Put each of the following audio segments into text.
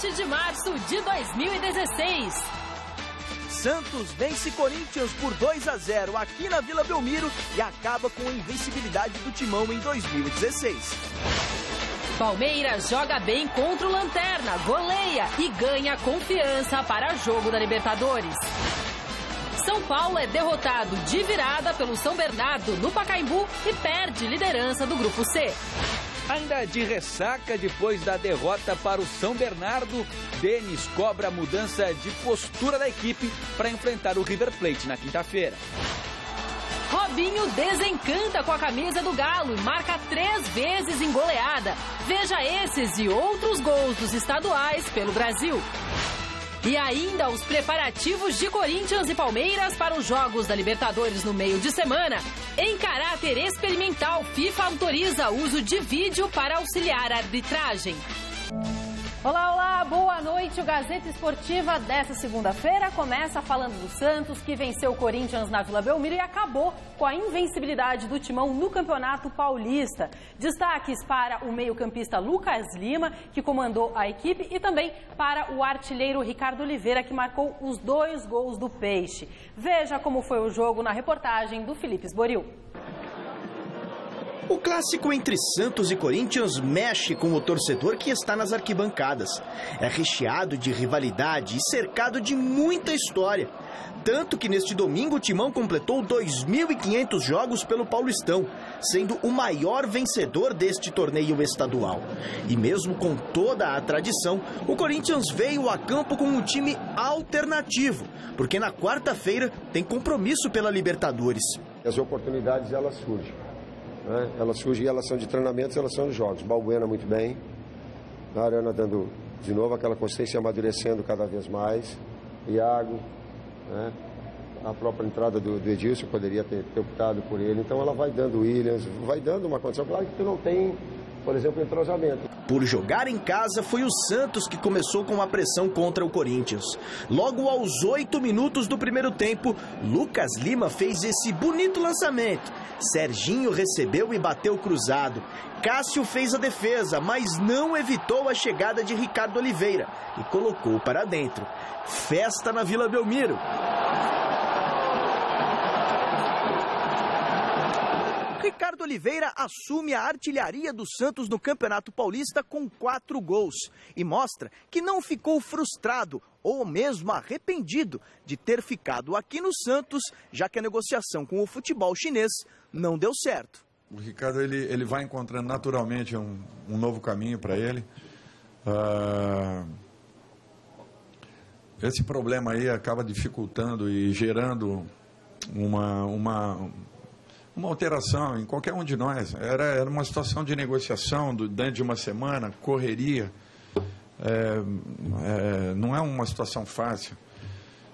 7 de março de 2016. Santos vence Corinthians por 2-0 aqui na Vila Belmiro e acaba com a invencibilidade do Timão em 2016. Palmeiras joga bem contra o Lanterna, goleia e ganha confiança para jogo da Libertadores. São Paulo é derrotado de virada pelo São Bernardo no Pacaembu e perde liderança do Grupo C. Ainda de ressaca depois da derrota para o São Bernardo, Denis cobra a mudança de postura da equipe para enfrentar o River Plate na quinta-feira. Robinho desencanta com a camisa do Galo e marca 3 vezes em goleada. Veja esses e outros gols dos estaduais pelo Brasil. E ainda os preparativos de Corinthians e Palmeiras para os jogos da Libertadores no meio de semana. Em caráter experimental, FIFA autoriza o uso de vídeo para auxiliar a arbitragem. Olá, olá, boa noite. O Gazeta Esportiva dessa segunda-feira começa falando do Santos, que venceu o Corinthians na Vila Belmiro e acabou com a invencibilidade do Timão no Campeonato Paulista. Destaques para o meio-campista Lucas Lima, que comandou a equipe, e também para o artilheiro Ricardo Oliveira, que marcou os 2 gols do Peixe. Veja como foi o jogo na reportagem do Felipe Esboril. O clássico entre Santos e Corinthians mexe com o torcedor que está nas arquibancadas. É recheado de rivalidade e cercado de muita história. Tanto que neste domingo o Timão completou 2.500 jogos pelo Paulistão, sendo o maior vencedor deste torneio estadual. E mesmo com toda a tradição, o Corinthians veio a campo com um time alternativo, porque na quarta-feira tem compromisso pela Libertadores. As oportunidades, elas surgem. Elas surgem em relação de treinamentos, em relação de jogos. Balbuena muito bem, a Arana dando de novo aquela consistência, amadurecendo cada vez mais. Iago, a própria entrada do Edilson, poderia ter optado por ele. Então ela vai dando Williams, vai dando uma condição. Claro que tu não tem, por exemplo, entrosamento. Por jogar em casa, foi o Santos que começou com a pressão contra o Corinthians. Logo aos 8 minutos do primeiro tempo, Lucas Lima fez esse bonito lançamento. Serginho recebeu e bateu cruzado. Cássio fez a defesa, mas não evitou a chegada de Ricardo Oliveira e colocou para dentro. Festa na Vila Belmiro. Ricardo Oliveira assume a artilharia do Santos no Campeonato Paulista com 4 gols e mostra que não ficou frustrado ou mesmo arrependido de ter ficado aqui no Santos, já que a negociação com o futebol chinês não deu certo. O Ricardo ele vai encontrando naturalmente um novo caminho para ele. Esse problema aí acaba dificultando e gerando uma alteração em qualquer um de nós. Era uma situação de negociação dentro de uma semana, correria. Não é uma situação fácil.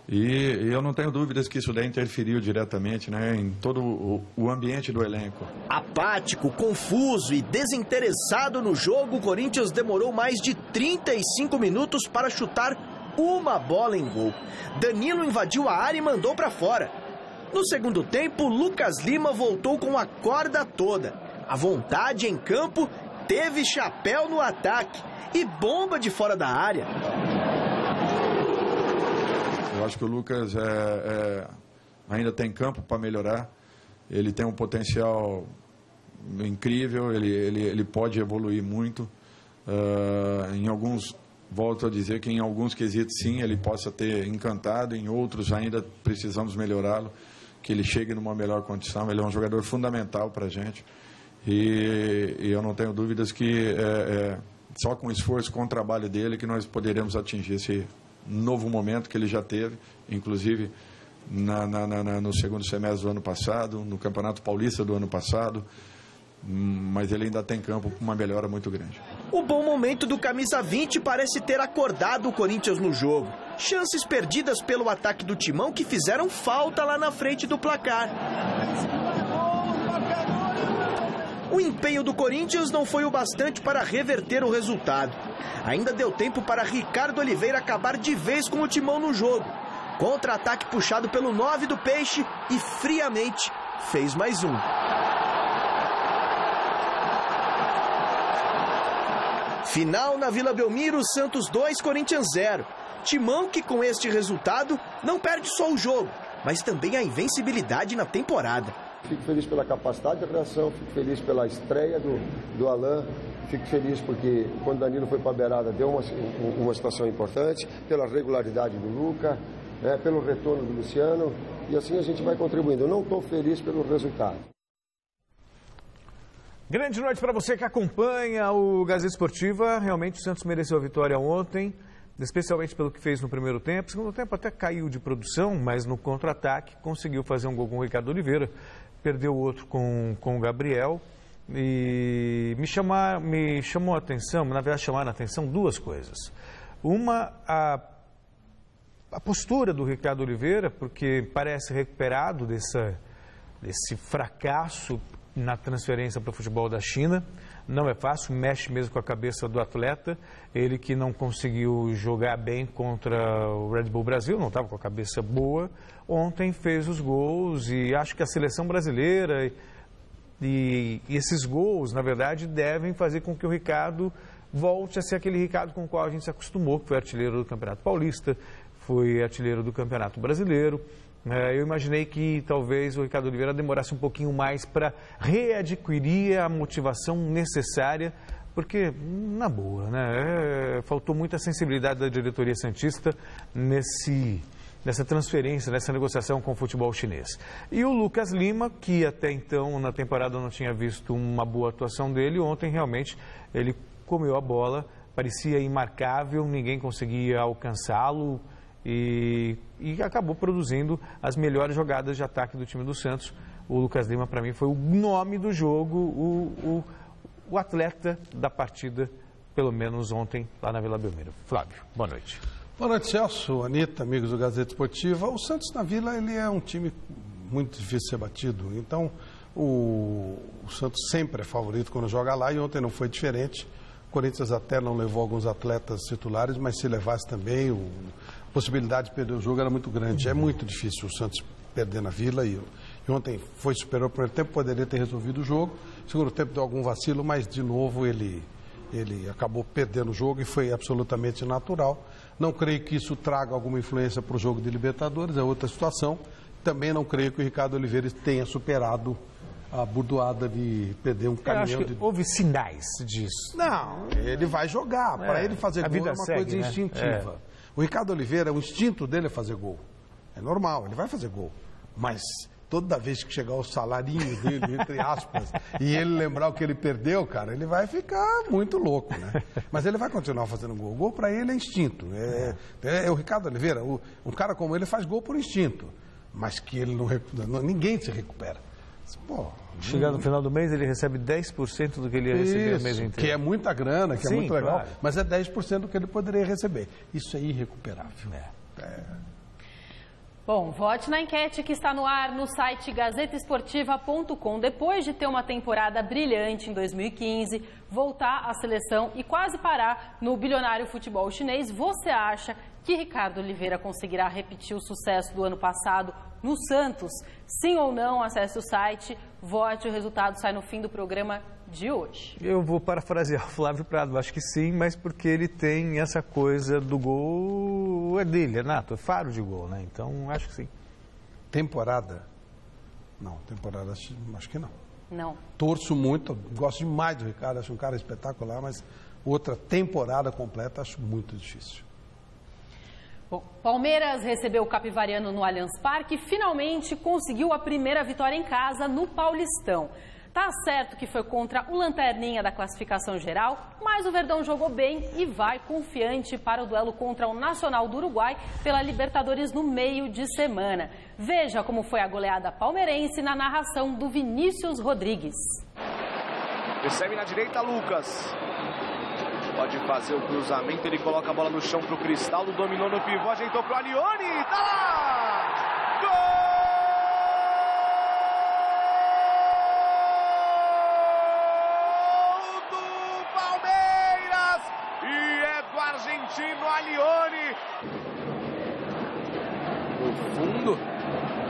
E eu não tenho dúvidas que isso daí interferiu diretamente, em todo o ambiente do elenco. Apático, confuso e desinteressado no jogo, o Corinthians demorou mais de 35 minutos para chutar uma bola em gol. Danilo invadiu a área e mandou para fora. No segundo tempo, Lucas Lima voltou com a corda toda. A vontade em campo, teve chapéu no ataque e bomba de fora da área. Eu acho que o Lucas ainda tem campo para melhorar. Ele tem um potencial incrível, ele pode evoluir muito. Volto a dizer que em alguns quesitos sim, ele possa ter encantado, em outros ainda precisamos melhorá-lo, que ele chegue numa melhor condição. Ele é um jogador fundamental para a gente e eu não tenho dúvidas que só com o esforço, com o trabalho dele, que nós poderemos atingir esse novo momento que ele já teve, inclusive no segundo semestre do ano passado, no Campeonato Paulista do ano passado, mas ele ainda tem campo para uma melhora muito grande. O bom momento do camisa 20 parece ter acordado o Corinthians no jogo. Chances perdidas pelo ataque do Timão que fizeram falta lá na frente do placar. O empenho do Corinthians não foi o bastante para reverter o resultado. Ainda deu tempo para Ricardo Oliveira acabar de vez com o Timão no jogo. Contra-ataque puxado pelo 9 do Peixe e friamente fez mais um. Final na Vila Belmiro, Santos 2, Corinthians 0. Timão que com este resultado não perde só o jogo, mas também a invencibilidade na temporada. Fico feliz pela capacidade de reação, fico feliz pela estreia do Alain, fico feliz porque quando o Danilo foi para a beirada deu uma situação importante, pela regularidade do Luca, pelo retorno do Luciano, e assim a gente vai contribuindo. Eu não estou feliz pelo resultado. Grande noite para você que acompanha o Gazeta Esportiva. Realmente o Santos mereceu a vitória ontem, especialmente pelo que fez no primeiro tempo. No segundo tempo até caiu de produção, mas no contra-ataque conseguiu fazer um gol com o Ricardo Oliveira. Perdeu outro com o Gabriel. E me chamou a atenção, na verdade chamaram a atenção duas coisas. Uma, a postura do Ricardo Oliveira, porque parece recuperado desse fracasso na transferência para o futebol da China. Não é fácil, mexe mesmo com a cabeça do atleta. Ele que não conseguiu jogar bem contra o Red Bull Brasil, não estava com a cabeça boa. Ontem fez os gols e acho que a seleção brasileira e esses gols, na verdade, devem fazer com que o Ricardo volte a ser aquele Ricardo com o qual a gente se acostumou, que foi artilheiro do Campeonato Paulista, foi artilheiro do Campeonato Brasileiro. Eu imaginei que talvez o Ricardo Oliveira demorasse um pouquinho mais para readquirir a motivação necessária, porque, na boa, né, faltou muita sensibilidade da diretoria santista nessa transferência, nessa negociação com o futebol chinês. E o Lucas Lima, que até então na temporada não tinha visto uma boa atuação dele, ontem realmente ele comeu a bola, parecia imarcável, ninguém conseguia alcançá-lo. E acabou produzindo as melhores jogadas de ataque do time do Santos. O Lucas Lima, para mim, foi o nome do jogo, o atleta da partida, pelo menos ontem, lá na Vila Belmiro. Flávio, boa noite. Boa noite, Celso, Anitta, amigos do Gazeta Esportiva. O Santos na Vila, ele é um time muito difícil de ser batido. Então, o Santos sempre é favorito quando joga lá e ontem não foi diferente. O Corinthians até não levou alguns atletas titulares, mas se levasse também, a possibilidade de perder o jogo era muito grande. É muito difícil o Santos perder na Vila e ontem foi superior no primeiro tempo, poderia ter resolvido o jogo. No segundo tempo deu algum vacilo, mas de novo ele acabou perdendo o jogo e foi absolutamente natural. Não creio que isso traga alguma influência para o jogo de Libertadores, é outra situação. Também não creio que o Ricardo Oliveira tenha superado a burdoada de perder um caminhão. Eu acho que houve sinais disso. Não, ele vai jogar. Para ele fazer gol é uma coisa instintiva. O Ricardo Oliveira, o instinto dele é fazer gol. É normal, ele vai fazer gol. Mas toda vez que chegar o salarinho dele, entre aspas, e ele lembrar o que ele perdeu, cara, ele vai ficar muito louco, né? Mas ele vai continuar fazendo gol. O gol para ele é instinto. É o Ricardo Oliveira, um cara como ele faz gol por instinto. Mas que ele ninguém se recupera. Pô, chegando no final do mês, ele recebe 10% do que ele ia receber no mês inteiro. Que é muita grana, que é muito legal, claro. Mas é 10% do que ele poderia receber. Isso é irrecuperável. Bom, vote na enquete que está no ar no site gazetaesportiva.com. Depois de ter uma temporada brilhante em 2015, voltar à seleção e quase parar no bilionário futebol chinês, você acha que Ricardo Oliveira conseguirá repetir o sucesso do ano passado no Santos? Sim ou não? Acesse o site, vote, o resultado sai no fim do programa de hoje. Eu vou parafrasear o Flávio Prado, acho que sim, mas porque ele tem essa coisa do gol, é dele, é nato, é faro de gol, né? Então, acho que sim. Temporada? Não, temporada acho que não. Não. Torço muito, gosto demais do Ricardo, acho um cara espetacular, mas outra temporada completa acho muito difícil. Bom, Palmeiras recebeu o Capivariano no Allianz Parque e finalmente conseguiu a primeira vitória em casa no Paulistão. Tá certo que foi contra o lanterninha da classificação geral, mas o Verdão jogou bem e vai confiante para o duelo contra o Nacional do Uruguai pela Libertadores no meio de semana. Veja como foi a goleada palmeirense na narração do Vinícius Rodrigues. Recebe na direita Lucas. Pode fazer o cruzamento, ele coloca a bola no chão para o Cristaldo, dominou no pivô, ajeitou para o Alione, tá lá! Gol do Palmeiras! E é do argentino Alione. No fundo,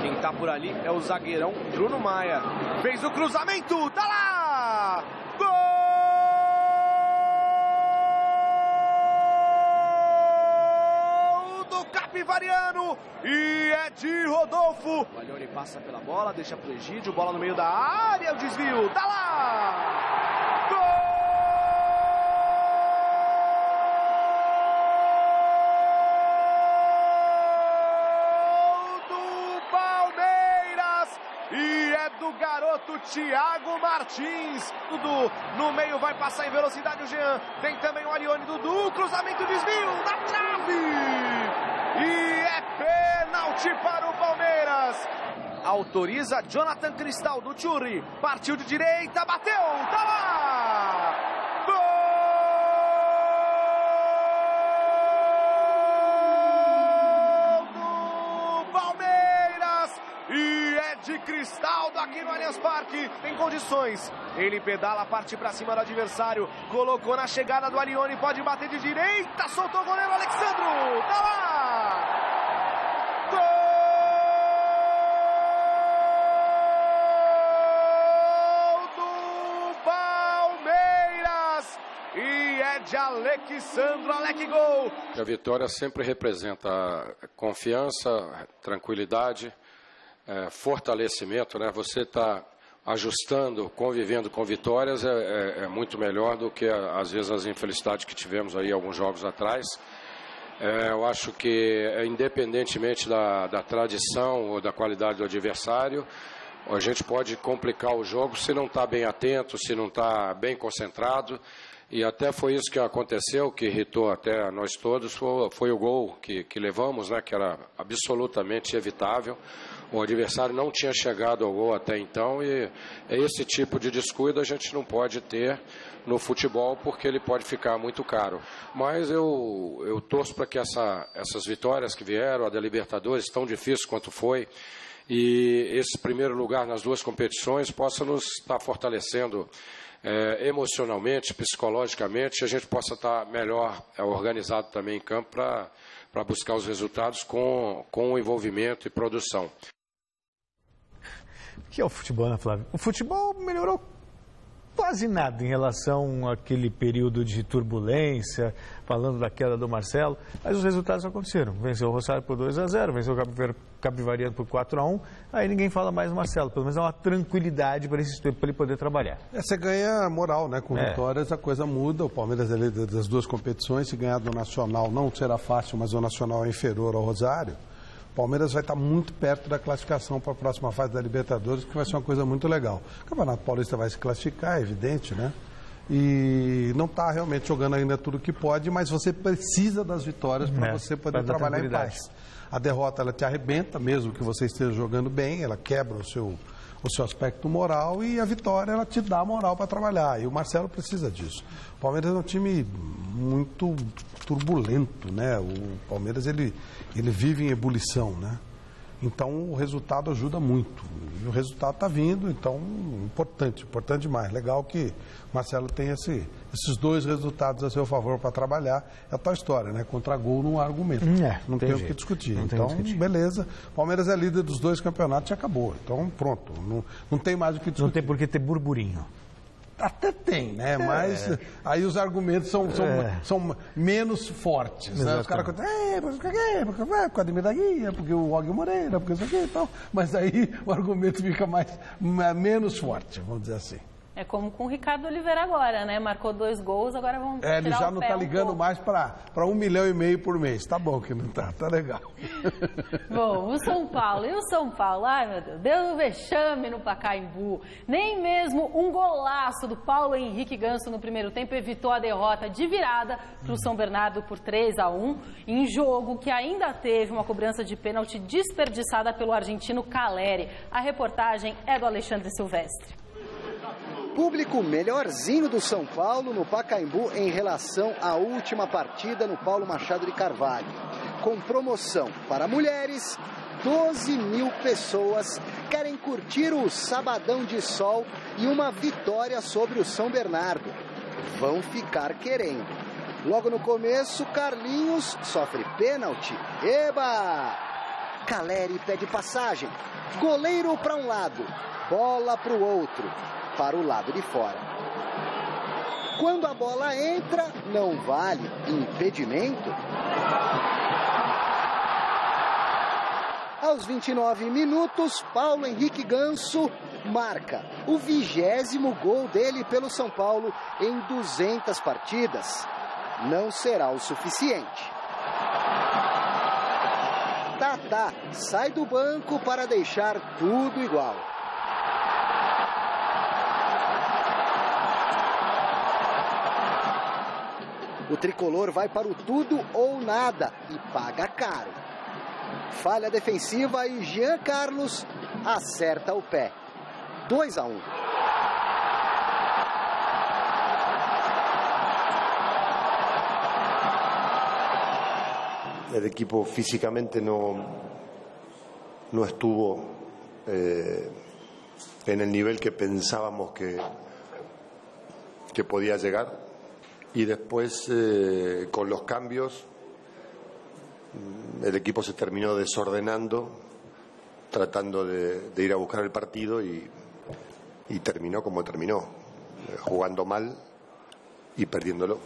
quem tá por ali é o zagueirão Bruno Maia. Fez o cruzamento, tá lá! Gol! Capivariano e é de Rodolfo. O Alione passa pela bola, deixa pro Egídio, bola no meio da área, o desvio, tá lá! Gol! Do garoto Thiago Martins. Dudu no meio, vai passar em velocidade o Jean. Tem também o Alione, Dudu, cruzamento, desvio na trave. E é pênalti para o Palmeiras. Autoriza Jonathan Cristal do Churri. Partiu de direita, bateu, tá lá! Gol! De Cristaldo aqui no Allianz Parque, tem condições, ele pedala, parte pra cima do adversário, colocou na chegada do Alione, pode bater de direita, soltou o goleiro Alexandro, tá lá! Gol do Palmeiras e é de Alexandro, Alec Gol! A vitória sempre representa confiança, tranquilidade, fortalecimento, né? Você está ajustando, convivendo com vitórias é muito melhor do que às vezes as infelicidades que tivemos aí alguns jogos atrás. Eu acho que independentemente da tradição ou da qualidade do adversário, a gente pode complicar o jogo se não está bem atento, se não está bem concentrado. E até foi isso que aconteceu, que irritou até nós todos, foi o gol que levamos, né, que era absolutamente evitável. O adversário não tinha chegado ao gol até então e esse tipo de descuido a gente não pode ter no futebol porque ele pode ficar muito caro. Mas eu torço para que essas vitórias que vieram, a da Libertadores, tão difícil quanto foi, e esse primeiro lugar nas duas competições possa nos estar fortalecendo emocionalmente, psicologicamente, a gente possa estar melhor organizado também em campo para buscar os resultados com o envolvimento e produção. O que é o futebol, né, Flávio? O futebol melhorou quase nada em relação àquele período de turbulência, falando da queda do Marcelo, mas os resultados aconteceram. Venceu o Rosário por 2-0, venceu o Capivariano por 4-1, aí ninguém fala mais do Marcelo, pelo menos é uma tranquilidade para ele poder trabalhar. Você ganha moral, né? Com vitórias a coisa muda, o Palmeiras é líder das duas competições, se ganhar do Nacional não será fácil, mas o Nacional é inferior ao Rosário. O Palmeiras vai estar muito perto da classificação para a próxima fase da Libertadores, que vai ser uma coisa muito legal. O Campeonato Paulista vai se classificar, é evidente, né? E não está realmente jogando ainda tudo que pode, mas você precisa das vitórias para você poder trabalhar em paz. A derrota, ela te arrebenta, mesmo que você esteja jogando bem, ela quebra o seu aspecto moral, e a vitória, ela te dá moral para trabalhar. E o Marcelo precisa disso. O Palmeiras é um time muito turbulento, né? O Palmeiras, ele vive em ebulição, né? Então, o resultado ajuda muito. E o resultado está vindo, então, importante demais. Legal que o Marcelo tem esses dois resultados a seu favor para trabalhar. É a tal história, né? Contra gol não há argumento. Não tem o que discutir. Então, beleza. Palmeiras é líder dos dois campeonatos e acabou. Então, pronto. Não tem mais o que discutir. Não tem por que ter burburinho. Até tem, né? Mas aí os argumentos são menos fortes. Né? Os caras contam, por causa de Medalhinha, porque o Og Moreira, porque isso aqui e tal. Mas aí o argumento fica menos forte, vamos dizer assim. É como com o Ricardo Oliveira agora, né? Marcou 2 gols, agora vamos tirar ele já não está ligando mais para 1,5 milhão por mês. Tá bom que não tá legal. Bom, o São Paulo. E o São Paulo? Ai, meu Deus, deu um vexame no Pacaembu. Nem mesmo um golaço do Paulo Henrique Ganso no primeiro tempo evitou a derrota de virada para o São Bernardo por 3-1, em jogo que ainda teve uma cobrança de pênalti desperdiçada pelo argentino Caleri. A reportagem é do Alexandre Silvestre. Público melhorzinho do São Paulo no Pacaembu em relação à última partida no Paulo Machado de Carvalho. Com promoção para mulheres, 12 mil pessoas querem curtir o sabadão de sol e uma vitória sobre o São Bernardo. Vão ficar querendo. Logo no começo, Carlinhos sofre pênalti. Eba! Caleri pede passagem. Goleiro para um lado, bola para o outro. Para o lado de fora. Quando a bola entra, não vale impedimento. Aos 29 minutos, Paulo Henrique Ganso marca o 20º gol dele pelo São Paulo em 200 partidas. Não será o suficiente. Tatá sai do banco para deixar tudo igual. O tricolor vai para o tudo ou nada e paga caro. Falha defensiva e Jean Carlos acerta o pé. 2-1. El equipo físicamente no estuvo en el nivel que pensábamos que podía llegar. Y después, con los cambios, el equipo se terminó desordenando, tratando de ir a buscar el partido y terminó como terminó, jugando mal e perdendo-lo.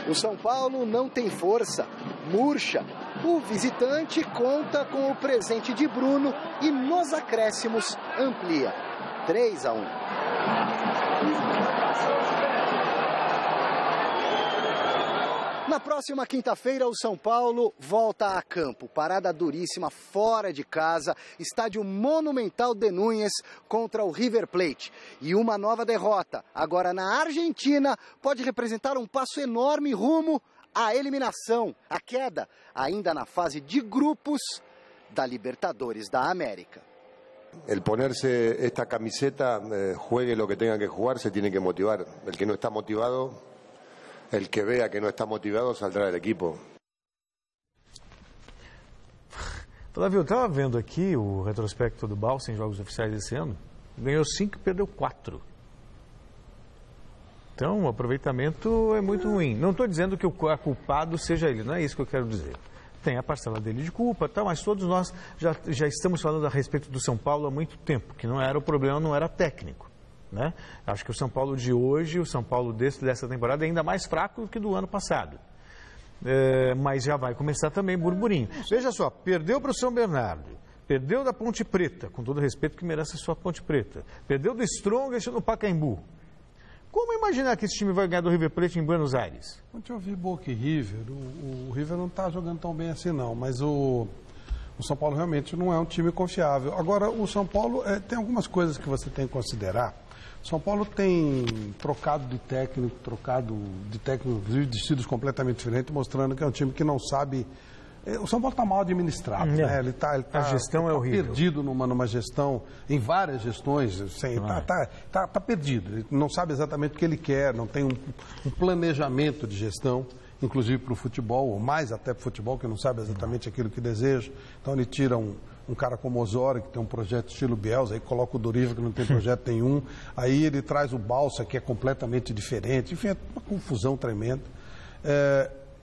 O São Paulo não tem força, murcha. O visitante conta com o presente de Bruno e nos acréscimos amplia. 3-1. Na próxima quinta-feira, o São Paulo volta a campo. Parada duríssima fora de casa, estádio Monumental de Núñez contra o River Plate. E uma nova derrota, agora na Argentina, pode representar um passo enorme rumo à eliminação, à queda, ainda na fase de grupos da Libertadores da América. El ponerse esta camiseta, juegue lo que tenga que jugar, se tiene que motivar. El que no está motivado... El que vea que no está motivado saldrá del equipo. Flávio, eu estava vendo aqui o retrospecto do Balsa em jogos oficiais desse ano. Ganhou 5 e perdeu 4. Então, o aproveitamento é muito ruim. Não estou dizendo que o culpado seja ele, não é isso que eu quero dizer. Tem a parcela dele de culpa, tá, mas todos nós já estamos falando a respeito do São Paulo há muito tempo, que não era o problema, não era técnico. Né? Acho que o São Paulo de hoje, o São Paulo dessa temporada é ainda mais fraco do que do ano passado. Mas já vai começar também burburinho. Veja só, perdeu para o São Bernardo, perdeu da Ponte Preta, com todo o respeito que merece a sua Ponte Preta, perdeu do Strongest no Pacaembu. Como imaginar que esse time vai ganhar do River Plate em Buenos Aires? Ontem eu vi Boca e River, o River não está jogando tão bem assim não, mas o São Paulo realmente não é um time confiável. Agora, o São Paulo tem algumas coisas que você tem que considerar. São Paulo tem trocado de técnico, inclusive de estilos completamente diferentes, mostrando que é um time que não sabe... O São Paulo está mal administrado, né? Ele a gestão é horrível. Perdido numa gestão, em várias gestões, está perdido. Ele não sabe exatamente o que ele quer, não tem um planejamento de gestão, inclusive para o futebol, ou mais até para o futebol, que não sabe exatamente aquilo que deseja. Então ele tira um cara como Osório, que tem um projeto estilo Bielsa, aí coloca o Doriva, que não tem projeto nenhum, aí ele traz o Balsa, que é completamente diferente, enfim, é uma confusão tremenda.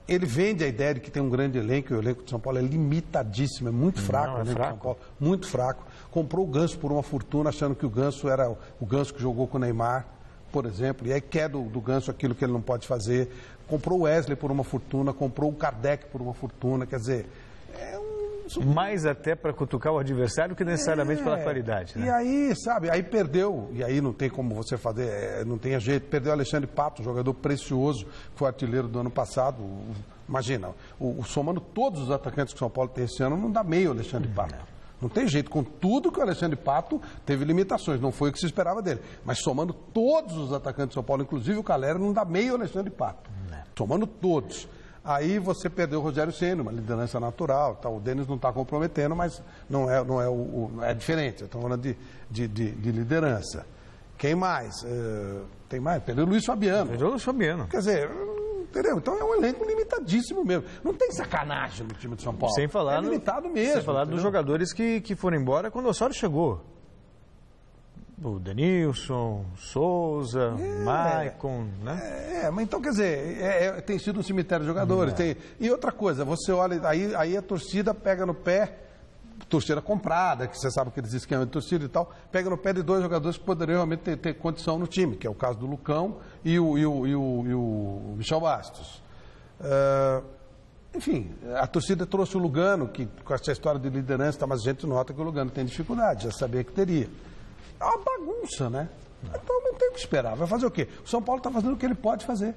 Ele vende a ideia de que tem um grande elenco, e o elenco de São Paulo é limitadíssimo, é muito fraco, o elenco de São Paulo, muito fraco. Comprou o Ganso por uma fortuna, achando que o Ganso era o Ganso que jogou com o Neymar, por exemplo, e aí quer do Ganso aquilo que ele não pode fazer. Comprou o Wesley por uma fortuna, comprou o Kardec por uma fortuna, quer dizer... Mais até para cutucar o adversário que necessariamente pela qualidade, né? E aí, sabe, aí perdeu, e aí não tem como você fazer, não tem jeito, perdeu o Alexandre Pato, um jogador precioso, que foi artilheiro do ano passado. Imagina, somando todos os atacantes que o São Paulo tem esse ano, não dá meio o Alexandre Pato. Não tem jeito, com tudo que o Alexandre Pato teve limitações, não foi o que se esperava dele. Mas somando todos os atacantes de São Paulo, inclusive o Calera, não dá meio o Alexandre Pato. Somando todos. Aí você perdeu o Rogério Ceni, uma liderança natural, tá? O Denis não está comprometendo, mas não é diferente. Estamos falando de liderança. Quem mais? Tem mais? Perdeu o Luiz Fabiano. Perdeu o Luiz Fabiano. Quer dizer, entendeu? Então é um elenco limitadíssimo mesmo. Não tem sacanagem no time de São Paulo. Sem falar limitado mesmo. Sem falar dos jogadores que foram embora quando o Osório chegou. O Denilson, Souza, Maicon, né? Mas então, quer dizer, tem sido um cemitério de jogadores. E outra coisa, você olha, aí a torcida pega no pé, torcida comprada, que você sabe aqueles esquemas de torcida e tal, pega no pé de dois jogadores que poderiam realmente ter condição no time, que é o caso do Lucão e o Michel Bastos. Enfim, a torcida trouxe o Lugano, que com essa história de liderança, mas a gente nota que o Lugano tem dificuldade, já sabia que teria. É uma bagunça, né? Então não tem o que esperar. Vai fazer o quê? O São Paulo está fazendo o que ele pode fazer.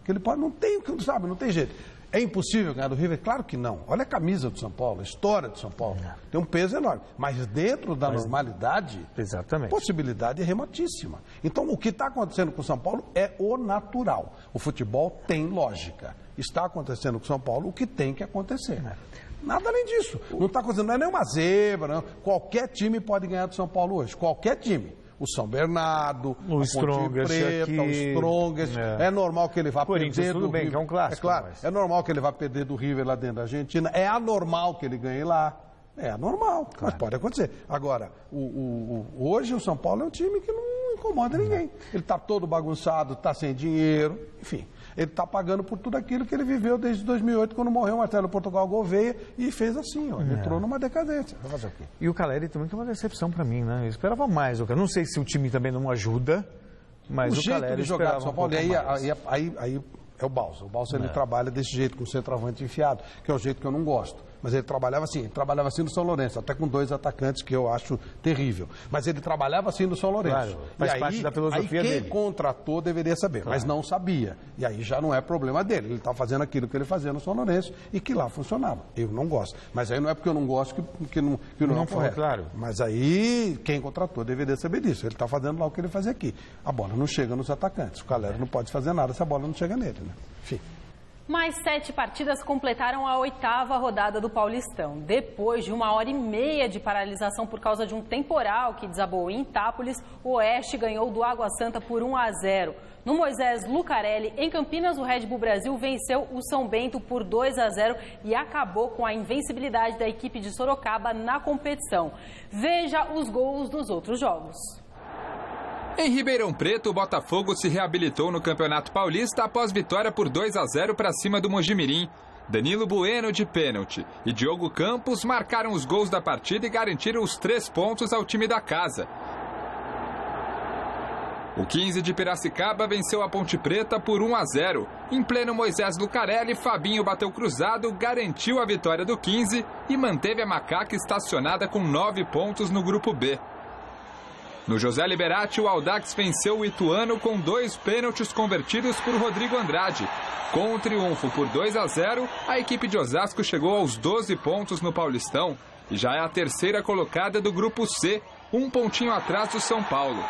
O que ele pode, não tem, sabe, não tem jeito. É impossível ganhar do River? Claro que não. Olha a camisa do São Paulo, a história do São Paulo. Tem um peso enorme. Mas dentro da normalidade, exatamente, a possibilidade é remotíssima. Então, o que está acontecendo com o São Paulo é o natural. O futebol tem lógica. Está acontecendo com o São Paulo o que tem que acontecer. Nada além disso. Não está acontecendo, não é nenhuma zebra. Não. Qualquer time pode ganhar do São Paulo hoje. Qualquer time. O São Bernardo, o Strongest Preta, o Strongest. É normal que ele vá perder do bem, River. Que é um clássico. É claro, é normal que ele vá perder do River lá dentro da Argentina. É anormal que ele ganhe lá. É anormal, claro, mas pode acontecer. Agora, hoje o São Paulo é um time que não incomoda ninguém. Ele está todo bagunçado, está sem dinheiro, enfim. Ele está pagando por tudo aquilo que ele viveu desde 2008, quando morreu o Marcelo Portugal Gouveia, e fez assim, ó, entrou numa decadência. Vai fazer o quê? E o Caleri também que é uma decepção para mim, né? Eu esperava mais. Eu não sei se o time também não ajuda, mas o Caleri jogar do São Paulo, aí é o Balsa. O Balsa ele trabalha desse jeito, com o centroavante enfiado, que é o jeito que eu não gosto. Mas ele trabalhava assim no São Lourenço, até com 2 atacantes que eu acho terrível. Mas ele trabalhava assim no São Lourenço. Claro, faz parte da filosofia dele. Quem contratou deveria saber, mas não sabia. E aí já não é problema dele. Ele está fazendo aquilo que ele fazia no São Lourenço e que lá funcionava. Eu não gosto. Mas aí não é porque eu não gosto que não é correto. Claro. Mas aí quem contratou deveria saber disso. Ele está fazendo lá o que ele fazia aqui. A bola não chega nos atacantes. O Caleri não pode fazer nada se a bola não chega nele, né? Enfim. Mais 7 partidas completaram a 8ª rodada do Paulistão. Depois de 1h30 de paralisação por causa de um temporal que desabou em Itápolis, o Oeste ganhou do Água Santa por 1-0. No Moisés Lucarelli, em Campinas, o Red Bull Brasil venceu o São Bento por 2-0 e acabou com a invencibilidade da equipe de Sorocaba na competição. Veja os gols dos outros jogos. Em Ribeirão Preto, o Botafogo se reabilitou no Campeonato Paulista após vitória por 2-0 para cima do Mojimirim. Danilo Bueno de pênalti e Diogo Campos marcaram os gols da partida e garantiram os 3 pontos ao time da casa. O 15 de Piracicaba venceu a Ponte Preta por 1-0. Em pleno Moisés Lucarelli, Fabinho bateu cruzado, garantiu a vitória do 15 e manteve a Macaca estacionada com 9 pontos no Grupo B. No José Liberati, o Audax venceu o Ituano com 2 pênaltis convertidos por Rodrigo Andrade. Com o triunfo por 2-0, a equipe de Osasco chegou aos 12 pontos no Paulistão e já é a 3ª colocada do Grupo C, 1 pontinho atrás do São Paulo.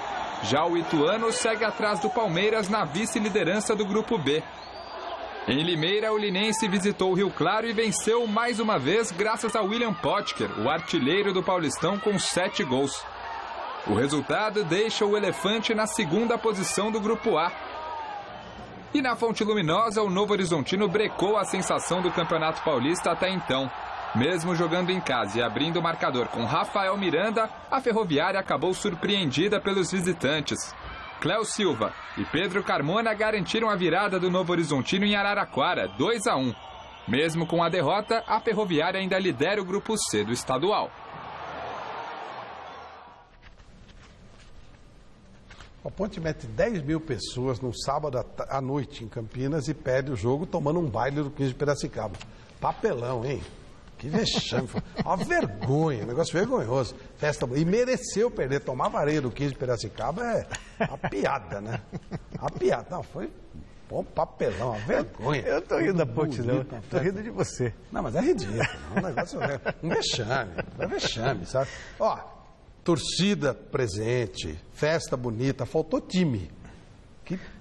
Já o Ituano segue atrás do Palmeiras na vice-liderança do Grupo B. Em Limeira, o Linense visitou o Rio Claro e venceu mais uma vez graças a William Potker, o artilheiro do Paulistão, com 7 gols. O resultado deixa o Elefante na 2ª posição do Grupo A. E na Fonte Luminosa, o Novo Horizontino brecou a sensação do Campeonato Paulista até então. Mesmo jogando em casa e abrindo o marcador com Rafael Miranda, a Ferroviária acabou surpreendida pelos visitantes. Cléo Silva e Pedro Carmona garantiram a virada do Novo Horizontino em Araraquara, 2-1. Mesmo com a derrota, a Ferroviária ainda lidera o Grupo C do estadual. A Ponte mete 10 mil pessoas num sábado à noite em Campinas e perde o jogo tomando um baile do 15 de Piracicaba. Papelão, hein? Que vexame. Uma vergonha, um negócio vergonhoso. Festa, e mereceu perder. Tomar vareio do 15 de Piracicaba é uma piada, né? Uma piada. Não, foi um papelão, uma vergonha. Eu tô rindo da Ponte, não. Tô rindo de você. Não, mas é ridículo. Um negócio, um vexame. É vexame, sabe? Ó, torcida presente, festa bonita, faltou time.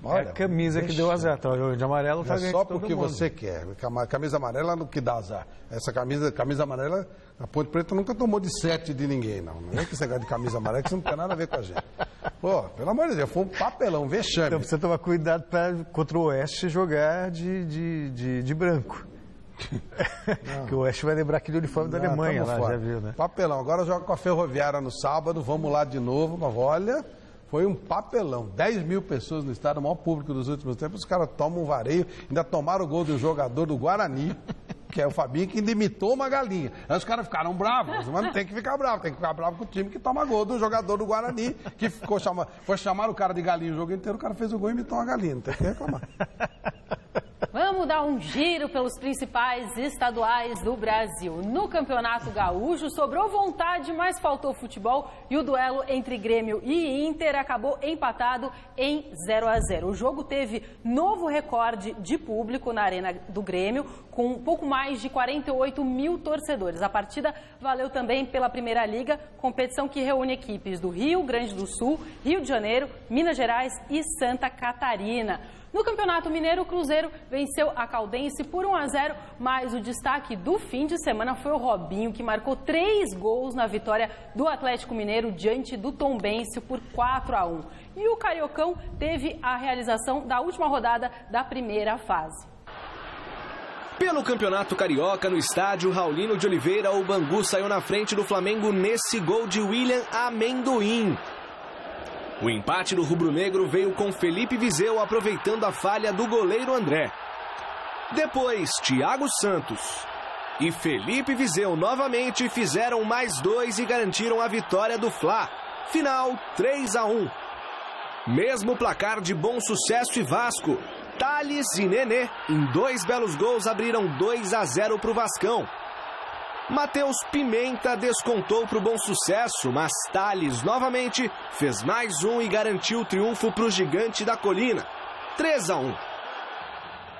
Olha, é a camisa que deu azar, tá? De amarelo tá ganhando. É só porque você quer. A camisa amarela no que dá azar. Essa camisa amarela, a Ponte Preta nunca tomou de 7 de ninguém, não. Não é que você gosta de camisa amarela, que isso não tem nada a ver com a gente. Pô, pelo amor de Deus, foi um papelão, um vexame. Então precisa tomar cuidado para contra o Oeste jogar de branco. Que o Oeste vai lembrar aquele uniforme da Alemanha lá, já viu, né? Papelão. Agora joga com a Ferroviária no sábado, vamos lá de novo. Olha, foi um papelão. 10 mil pessoas no estádio, o maior público dos últimos tempos. Os caras tomam um vareio, ainda tomaram o gol do jogador do Guarani, que é o Fabinho, que limitou uma galinha. Aí os caras ficaram bravos, mas não tem que ficar bravo, tem que ficar bravo com o time que toma gol do jogador do Guarani, que foi chamar o cara de galinha o jogo inteiro, o cara fez o gol e imitou uma galinha, não tem que reclamar. Vamos dar um giro pelos principais estaduais do Brasil. No Campeonato Gaúcho, sobrou vontade, mas faltou futebol e o duelo entre Grêmio e Inter acabou empatado em 0-0. O jogo teve novo recorde de público na Arena do Grêmio, com um pouco mais de 48 mil torcedores. A partida valeu também pela Primeira Liga, competição que reúne equipes do Rio Grande do Sul, Rio de Janeiro, Minas Gerais e Santa Catarina. No Campeonato Mineiro, o Cruzeiro venceu a Caldense por 1-0, mas o destaque do fim de semana foi o Robinho, que marcou 3 gols na vitória do Atlético Mineiro diante do Tombense por 4-1. E o Cariocão teve a realização da última rodada da primeira fase. Pelo Campeonato Carioca, no estádio Raulino de Oliveira, o Bangu saiu na frente do Flamengo nesse gol de William Amendoim. O empate do rubro-negro veio com Felipe Viseu aproveitando a falha do goleiro André. Depois, Thiago Santos e Felipe Viseu novamente fizeram mais 2 e garantiram a vitória do Fla. Final 3-1. Mesmo placar de Bom Sucesso e Vasco, Thales e Nenê, em 2 belos gols, abriram 2-0 para o Vascão. Matheus Pimenta descontou para o Bom Sucesso, mas Thales novamente fez mais 1 e garantiu o triunfo para o Gigante da Colina, 3-1.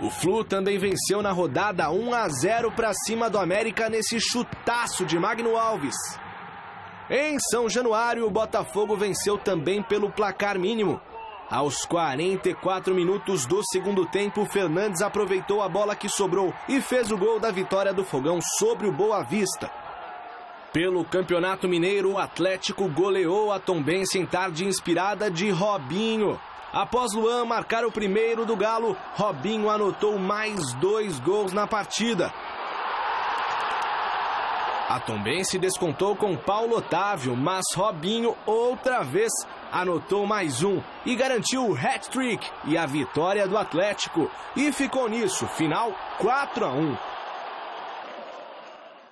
O Flu também venceu na rodada 1-0 para cima do América nesse chutaço de Magno Alves. Em São Januário, o Botafogo venceu também pelo placar mínimo. Aos 44 minutos do segundo tempo, Fernandes aproveitou a bola que sobrou e fez o gol da vitória do Fogão sobre o Boa Vista. Pelo Campeonato Mineiro, o Atlético goleou a Tombense em tarde inspirada de Robinho. Após Luan marcar o primeiro do Galo, Robinho anotou mais 2 gols na partida. A Tombense descontou com Paulo Otávio, mas Robinho outra vez anotou mais 1 e garantiu o hat-trick e a vitória do Atlético. E ficou nisso, final 4-1.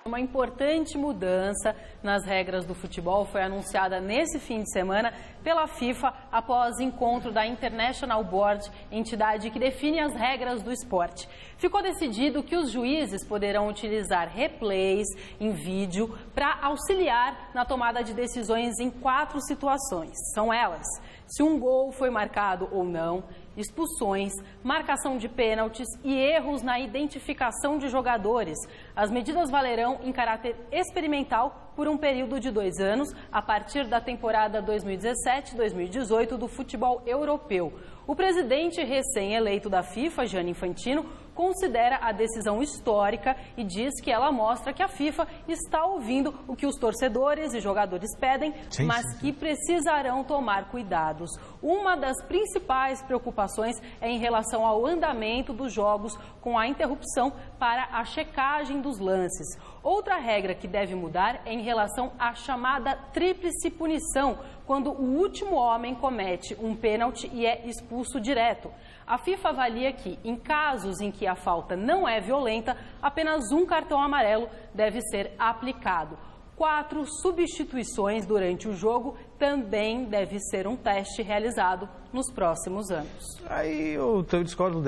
Uma importante mudança nas regras do futebol foi anunciada nesse fim de semana pela FIFA após encontro da International Board, entidade que define as regras do esporte. Ficou decidido que os juízes poderão utilizar replays em vídeo para auxiliar na tomada de decisões em 4 situações. São elas: se um gol foi marcado ou não, expulsões, marcação de pênaltis e erros na identificação de jogadores. As medidas valerão em caráter experimental por um período de 2 anos, a partir da temporada 2017-2018 do futebol europeu. O presidente recém-eleito da FIFA, Gianni Infantino, considera a decisão histórica e diz que ela mostra que a FIFA está ouvindo o que os torcedores e jogadores pedem, mas que precisarão tomar cuidados. Uma das principais preocupações é em relação ao andamento dos jogos, com a interrupção para a checagem dos lances. Outra regra que deve mudar é em relação à chamada tríplice punição, quando o último homem comete um pênalti e é expulso direto. A FIFA avalia que, em casos em que a falta não é violenta, apenas um cartão amarelo deve ser aplicado. 4 substituições durante o jogo também deve ser um teste realizado nos próximos anos. Aí eu discordo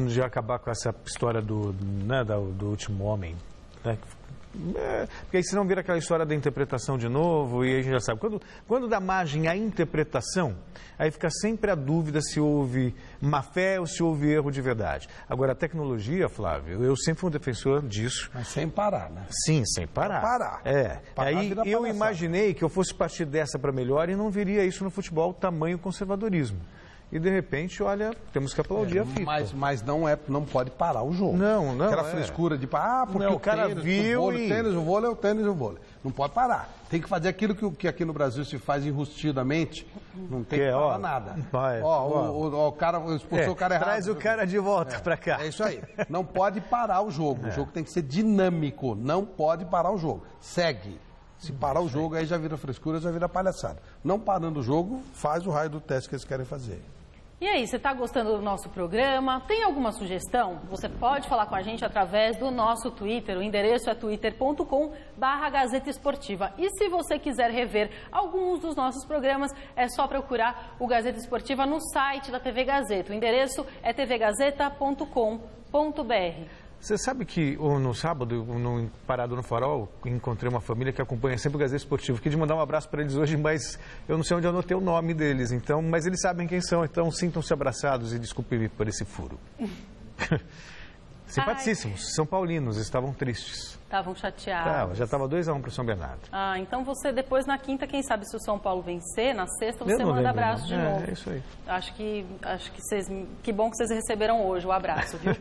de acabar com essa história do último homem, né? Porque aí senão vira aquela história da interpretação de novo, e a gente já sabe, quando dá margem à interpretação, aí fica sempre a dúvida se houve má fé ou se houve erro de verdade. Agora, a tecnologia, Flávio, eu sempre fui um defensor disso. Mas sem parar, né? Sim, sem parar. Parar. Aí eu imaginei que eu fosse partir dessa para melhor e não viria isso no futebol, tamanho conservadorismo. E de repente, olha, temos que aplaudir a FIFA. Mas não pode parar o jogo. Não. Aquela frescura de porque não, o cara viu o tênis, o vôlei. Não pode parar. Tem que fazer aquilo que aqui no Brasil se faz enrustidamente. Não tem que falar nada. O cara expulsou o cara errado. Traz o cara de volta para cá. É isso aí. Não pode parar o jogo. O jogo tem que ser dinâmico. Não pode parar o jogo. Segue. Se parar o jogo, aí já vira frescura, já vira palhaçada. Não parando o jogo, faz o raio do teste que eles querem fazer. E aí, você está gostando do nosso programa? Tem alguma sugestão? Você pode falar com a gente através do nosso Twitter. O endereço é twitter.com/Gazeta Esportiva. E se você quiser rever alguns dos nossos programas, é só procurar o Gazeta Esportiva no site da TV Gazeta. O endereço é tvgazeta.com.br. Você sabe que no sábado, parado no Farol, encontrei uma família que acompanha sempre o Gazeta Esportivo. Queria mandar um abraço para eles hoje, mas eu não sei onde eu anotei o nome deles. Então, mas eles sabem quem são, então sintam-se abraçados e desculpem-me por esse furo. Simpaticíssimos, São Paulinos, estavam tristes. Estavam chateados. Já estava 2-1 para o São Bernardo. Então você depois na quinta, quem sabe se o São Paulo vencer, na sexta você manda abraço de novo. É isso aí. Acho que que bom que vocês receberam hoje o abraço, viu?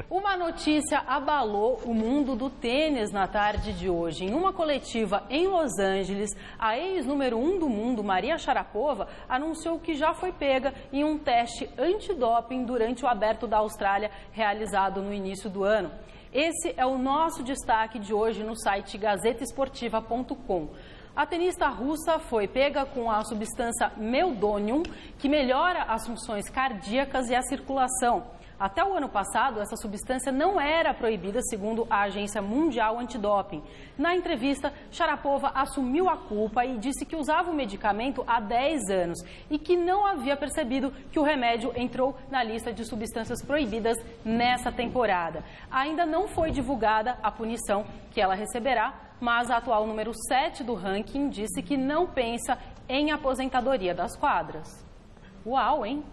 Uma notícia abalou o mundo do tênis na tarde de hoje. Em uma coletiva em Los Angeles, a ex-número 1 do mundo, Maria Sharapova, anunciou que já foi pega em um teste antidoping durante o Aberto da Austrália, realizado no início do ano. Esse é o nosso destaque de hoje no site gazetesportiva.com. A tenista russa foi pega com a substância meldonium, que melhora as funções cardíacas e a circulação. Até o ano passado, essa substância não era proibida, segundo a Agência Mundial Antidoping. Na entrevista, Sharapova assumiu a culpa e disse que usava o medicamento há 10 anos e que não havia percebido que o remédio entrou na lista de substâncias proibidas nessa temporada. Ainda não foi divulgada a punição que ela receberá, mas a atual número 7 do ranking disse que não pensa em aposentadoria das quadras. Uau, hein?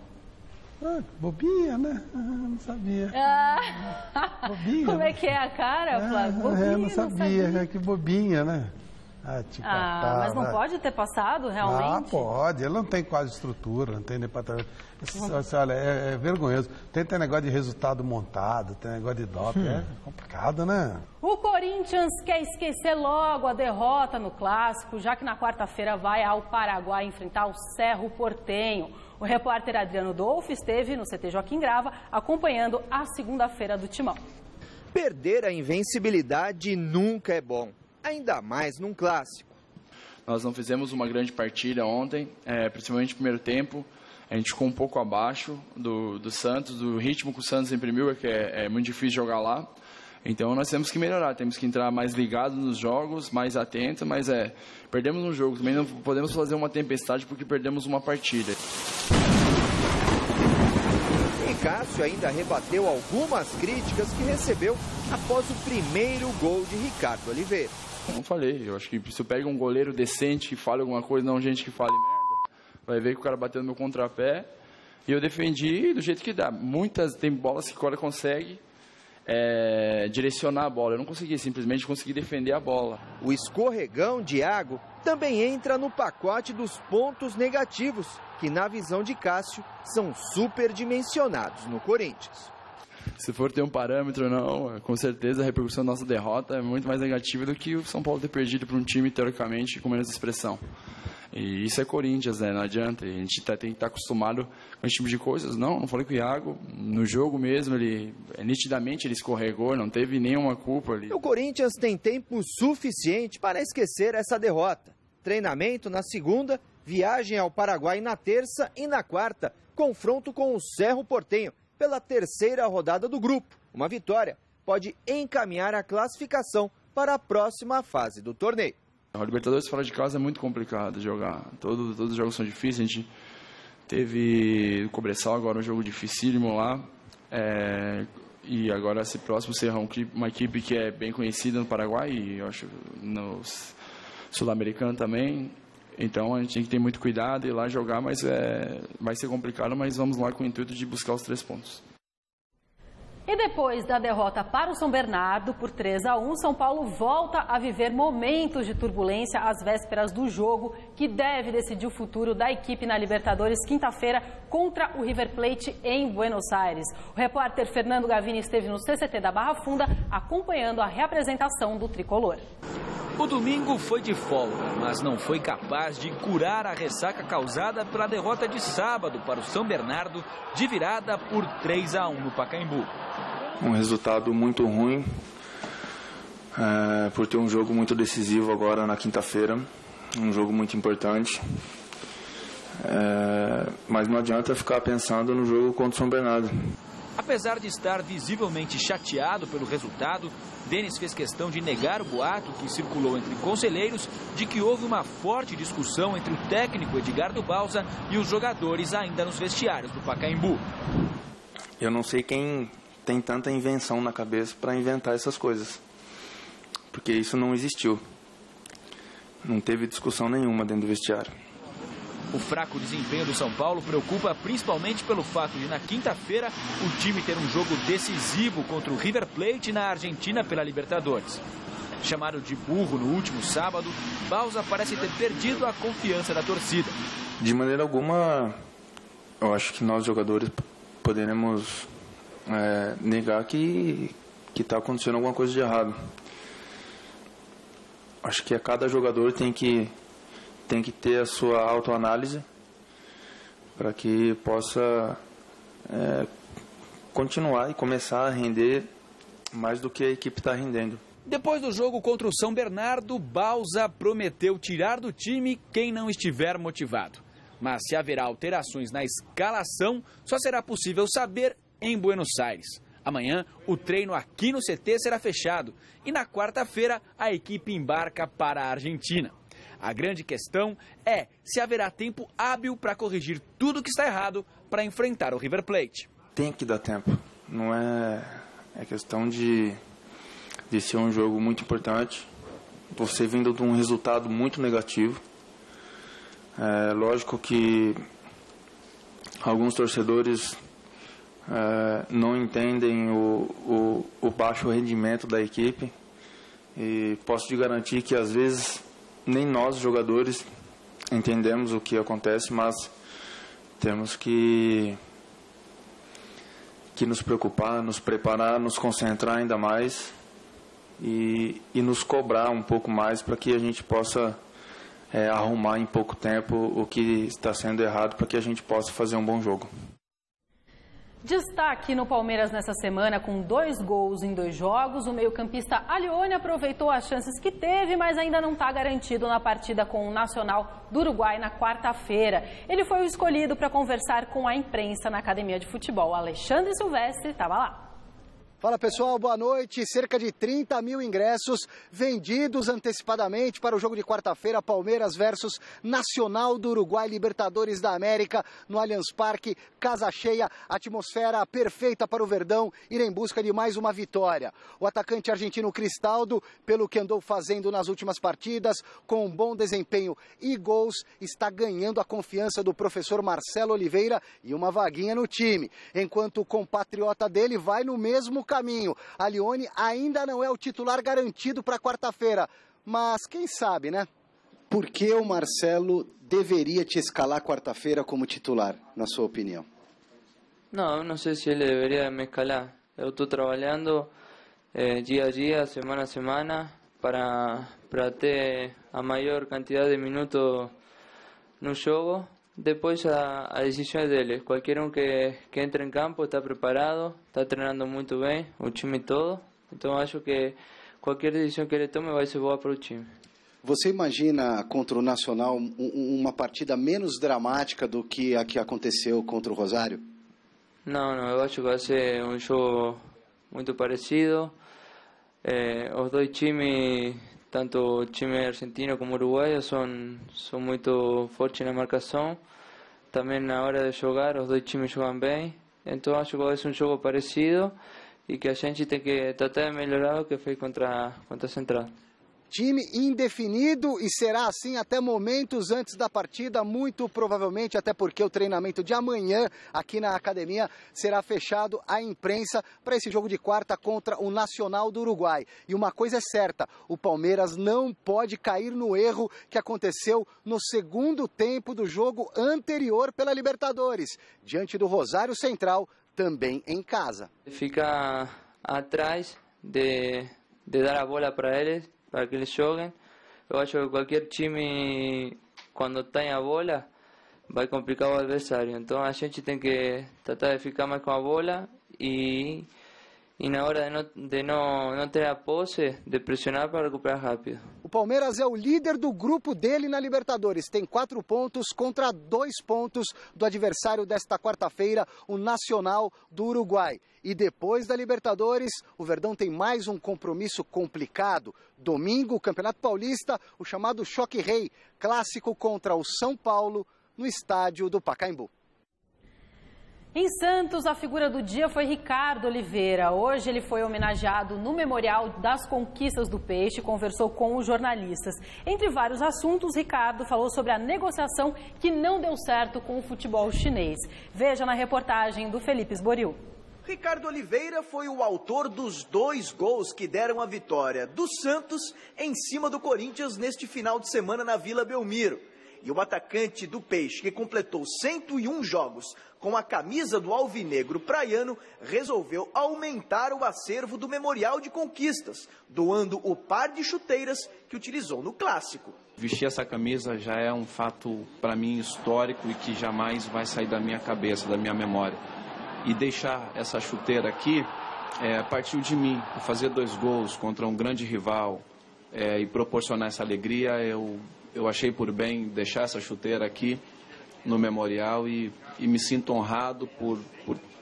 Bobinha, né? Não sabia. Bobinha. Como é que é a cara, Flávio? Bobinha, não sabia. Que bobinha, né? Mas não pode ter passado, realmente? Pode. Ele não tem quase estrutura, não tem departamento. Olha, é vergonhoso. Tem negócio de resultado montado, tem negócio de doping. É complicado, né? O Corinthians quer esquecer logo a derrota no Clássico, já que na quarta-feira vai ao Paraguai enfrentar o Cerro Porteño. O repórter Adriano Dolfo esteve no CT Joaquim Grava acompanhando a segunda-feira do Timão. Perder a invencibilidade nunca é bom, ainda mais num clássico. Nós não fizemos uma grande partida ontem, principalmente no primeiro tempo. A gente ficou um pouco abaixo do Santos, do ritmo que o Santos imprimiu, que é muito difícil jogar lá. Então nós temos que melhorar, temos que entrar mais ligados nos jogos, mais atentos, mas perdemos um jogo, também não podemos fazer uma tempestade porque perdemos uma partida. E Cássio ainda rebateu algumas críticas que recebeu após o primeiro gol de Ricardo Oliveira. Como falei, eu acho que se eu pego um goleiro decente que fale alguma coisa, não gente que fale merda, vai ver que o cara bateu no meu contrapé e eu defendi do jeito que dá. Tem bolas que o cara consegue direcionar a bola. Eu não consegui simplesmente defender a bola. O escorregão de Iago também entra no pacote dos pontos negativos, que na visão de Cássio são superdimensionados no Corinthians. Se for ter um parâmetro, não, com certeza a repercussão da nossa derrota é muito mais negativa do que o São Paulo ter perdido para um time, teoricamente, com menos expressão. E isso é Corinthians, né? Não adianta. A gente tem que estar acostumado com esse tipo de coisas. Não falei com o Iago. No jogo mesmo, nitidamente ele escorregou, não teve nenhuma culpa ali. O Corinthians tem tempo suficiente para esquecer essa derrota. Treinamento na segunda, viagem ao Paraguai na terça e na quarta, confronto com o Cerro Porteño pela terceira rodada do grupo. Uma vitória pode encaminhar a classificação para a próxima fase do torneio. A Libertadores fora de casa é muito complicado de jogar. Todos os jogos são difíceis. A gente teve o Cobressal, agora um jogo dificílimo lá. E agora esse próximo será uma equipe que é bem conhecida no Paraguai e eu acho no Sul-Americano também. Então a gente tem que ter muito cuidado e ir lá jogar, mas vai ser complicado, mas vamos lá com o intuito de buscar os 3 pontos. E depois da derrota para o São Bernardo por 3-1, São Paulo volta a viver momentos de turbulência às vésperas do jogo que deve decidir o futuro da equipe na Libertadores quinta-feira contra o River Plate em Buenos Aires. O repórter Fernando Gavini esteve no CCT da Barra Funda acompanhando a reapresentação do tricolor. O domingo foi de folga, mas não foi capaz de curar a ressaca causada pela derrota de sábado para o São Bernardo de virada por 3-1 no Pacaembu. Um resultado muito ruim, por ter um jogo muito decisivo agora na quinta-feira, um jogo muito importante. Mas não adianta ficar pensando no jogo contra o São Bernardo. Apesar de estar visivelmente chateado pelo resultado, Denis fez questão de negar o boato que circulou entre conselheiros de que houve uma forte discussão entre o técnico Edgardo Bausa e os jogadores ainda nos vestiários do Pacaembu. Eu não sei quem tem tanta invenção na cabeça para inventar essas coisas, porque isso não existiu. Não teve discussão nenhuma dentro do vestiário. O fraco desempenho do São Paulo preocupa principalmente pelo fato de, na quinta-feira, o time ter um jogo decisivo contra o River Plate na Argentina pela Libertadores. Chamado de burro no último sábado, Bausa parece ter perdido a confiança da torcida. De maneira alguma, eu acho que nós jogadores poderemos negar que está acontecendo alguma coisa de errado. Acho que cada jogador tem que ter a sua autoanálise para que possa continuar e começar a render mais do que a equipe está rendendo. Depois do jogo contra o São Bernardo, Bausa prometeu tirar do time quem não estiver motivado. Mas se haverá alterações na escalação, só será possível saber em Buenos Aires. Amanhã, o treino aqui no CT será fechado e na quarta-feira a equipe embarca para a Argentina. A grande questão é se haverá tempo hábil para corrigir tudo que está errado para enfrentar o River Plate. Tem que dar tempo. Não é questão de ser um jogo muito importante. Você vindo de um resultado muito negativo. É lógico que alguns torcedores não entendem o baixo rendimento da equipe. E posso te garantir que às vezes nem nós, jogadores, entendemos o que acontece, mas temos que nos preocupar, nos preparar, nos concentrar ainda mais e nos cobrar um pouco mais para que a gente possa arrumar em pouco tempo o que está sendo errado para que a gente possa fazer um bom jogo. Destaque no Palmeiras nessa semana, com 2 gols em 2 jogos. O meio-campista Alione aproveitou as chances que teve, mas ainda não está garantido na partida com o Nacional do Uruguai na quarta-feira. Ele foi o escolhido para conversar com a imprensa na academia de futebol. Alexandre Silvestre estava lá. Fala pessoal, boa noite. Cerca de 30 mil ingressos vendidos antecipadamente para o jogo de quarta-feira, Palmeiras versus Nacional do Uruguai, Libertadores da América, no Allianz Parque, casa cheia, atmosfera perfeita para o Verdão ir em busca de mais uma vitória. O atacante argentino Cristaldo, pelo que andou fazendo nas últimas partidas, com um bom desempenho e gols, está ganhando a confiança do professor Marcelo Oliveira e uma vaguinha no time, enquanto o compatriota dele vai no mesmo caminho. Alione ainda não é o titular garantido para quarta-feira, mas quem sabe, né? Por que o Marcelo deveria te escalar quarta-feira como titular, na sua opinião? Não sei se ele deveria me escalar. Eu estou trabalhando dia a dia, semana a semana, para ter a maior quantidade de minutos no jogo. Depois a decisão é dele. Qualquer um que entre em campo está preparado, está treinando muito bem, o time todo. Então acho que qualquer decisão que ele tome vai ser boa para o time. Você imagina contra o Nacional uma partida menos dramática do que a que aconteceu contra o Rosário? Não, eu acho que vai ser um jogo muito parecido. Os dois times, tanto o time argentino como uruguaio, são muito fortes na marcação. Também na hora de jogar, os dois times jogam bem. Então acho que vai ser um jogo parecido e que a gente tem que tratar de melhorar o que fez contra a Central. Time indefinido e será assim até momentos antes da partida, muito provavelmente, até porque o treinamento de amanhã aqui na academia será fechado à imprensa para esse jogo de quarta contra o Nacional do Uruguai. E uma coisa é certa, o Palmeiras não pode cair no erro que aconteceu no segundo tempo do jogo anterior pela Libertadores, diante do Rosário Central, também em casa. Fica atrás de dar a bola para eles, para que eles joguem. Eu acho que qualquer time, quando tem a bola, vai complicar o adversário. Então a gente tem que tratar de ficar mais com a bola e y na hora de no ter a posse, de pressionar para recuperar rápido. O Palmeiras é o líder do grupo dele na Libertadores. Tem 4 pontos contra 2 pontos do adversário desta quarta-feira, o Nacional do Uruguai. E depois da Libertadores, o Verdão tem mais um compromisso complicado. Domingo, o Campeonato Paulista, o chamado Choque Rei, clássico contra o São Paulo, no estádio do Pacaembu. Em Santos, a figura do dia foi Ricardo Oliveira. Hoje ele foi homenageado no Memorial das Conquistas do Peixe e conversou com os jornalistas. Entre vários assuntos, Ricardo falou sobre a negociação que não deu certo com o futebol chinês. Veja na reportagem do Felipe Esboril. Ricardo Oliveira foi o autor dos 2 gols que deram a vitória do Santos em cima do Corinthians neste final de semana na Vila Belmiro. E o atacante do Peixe, que completou 101 jogos com a camisa do alvinegro praiano, resolveu aumentar o acervo do Memorial de Conquistas, doando o par de chuteiras que utilizou no clássico. Vestir essa camisa já é um fato, para mim, histórico e que jamais vai sair da minha cabeça, da minha memória. E deixar essa chuteira aqui partiu de mim. Fazer 2 gols contra um grande rival e proporcionar essa alegria, eu achei por bem deixar essa chuteira aqui no Memorial e me sinto honrado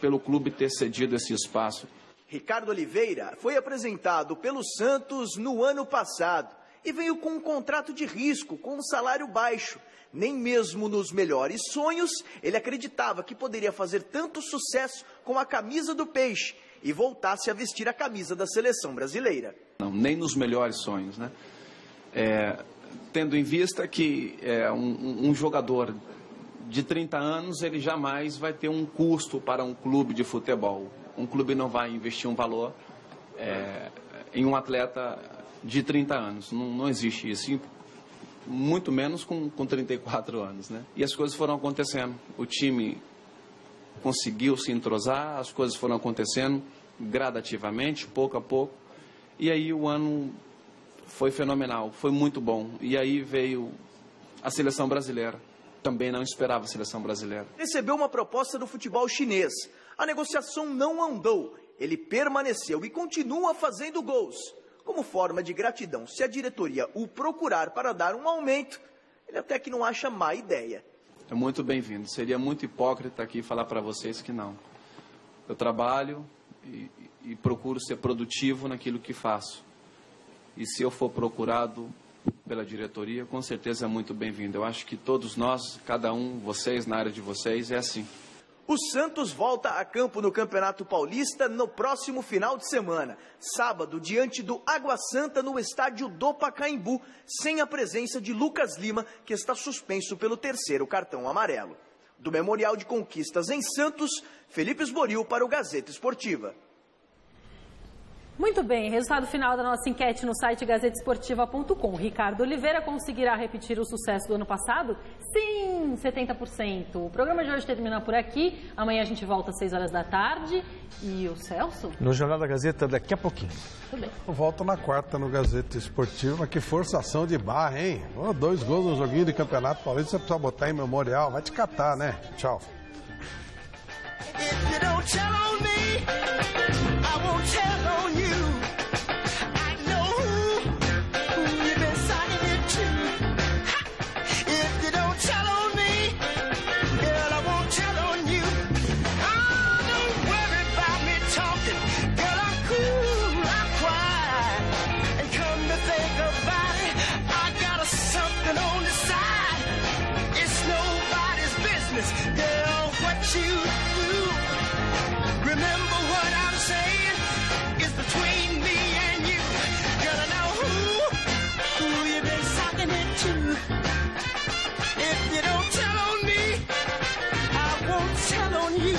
pelo clube ter cedido esse espaço. Ricardo Oliveira foi apresentado pelo Santos no ano passado e veio com um contrato de risco, com um salário baixo. Nem mesmo nos melhores sonhos ele acreditava que poderia fazer tanto sucesso com a camisa do Peixe e voltasse a vestir a camisa da seleção brasileira. Não, nem nos melhores sonhos, né? Tendo em vista que um jogador de 30 anos, ele jamais vai ter um custo para um clube de futebol. Um clube não vai investir um valor em um atleta de 30 anos. Não existe isso. Muito menos com 34 anos, né? E as coisas foram acontecendo. O time conseguiu se entrosar, as coisas foram acontecendo gradativamente, pouco a pouco. E aí o ano foi fenomenal, foi muito bom. E aí veio a seleção brasileira. Também não esperava a seleção brasileira. Recebeu uma proposta do futebol chinês. A negociação não andou. Ele permaneceu e continua fazendo gols. Como forma de gratidão, se a diretoria o procurar para dar um aumento, ele até que não acha má ideia. É muito bem-vindo. Seria muito hipócrita aqui falar para vocês que não. Eu trabalho e procuro ser produtivo naquilo que faço. E se eu for procurado pela diretoria, com certeza é muito bem-vindo. Eu acho que todos nós, cada um, vocês, na área de vocês, é assim. O Santos volta a campo no Campeonato Paulista no próximo final de semana. Sábado, diante do Água Santa, no estádio do Pacaembu, sem a presença de Lucas Lima, que está suspenso pelo 3º cartão amarelo. Do Memorial de Conquistas em Santos, Felipe Esboril para o Gazeta Esportiva. Muito bem, resultado final da nossa enquete no site gazetesportiva.com. Ricardo Oliveira conseguirá repetir o sucesso do ano passado? Sim, 70%. O programa de hoje termina por aqui. Amanhã a gente volta às 6 horas da tarde. E o Celso? No Jornal da Gazeta daqui a pouquinho. Tudo bem. Eu volto na quarta no Gazeta Esportiva. Que forçação de barra, hein? 2 gols no joguinho de Campeonato Paulista. Você precisa botar em Memorial. Vai te catar, né? Tchau. Remember what I'm saying is between me and you. Gotta know who you've been sucking it to. If you don't tell on me, I won't tell on you.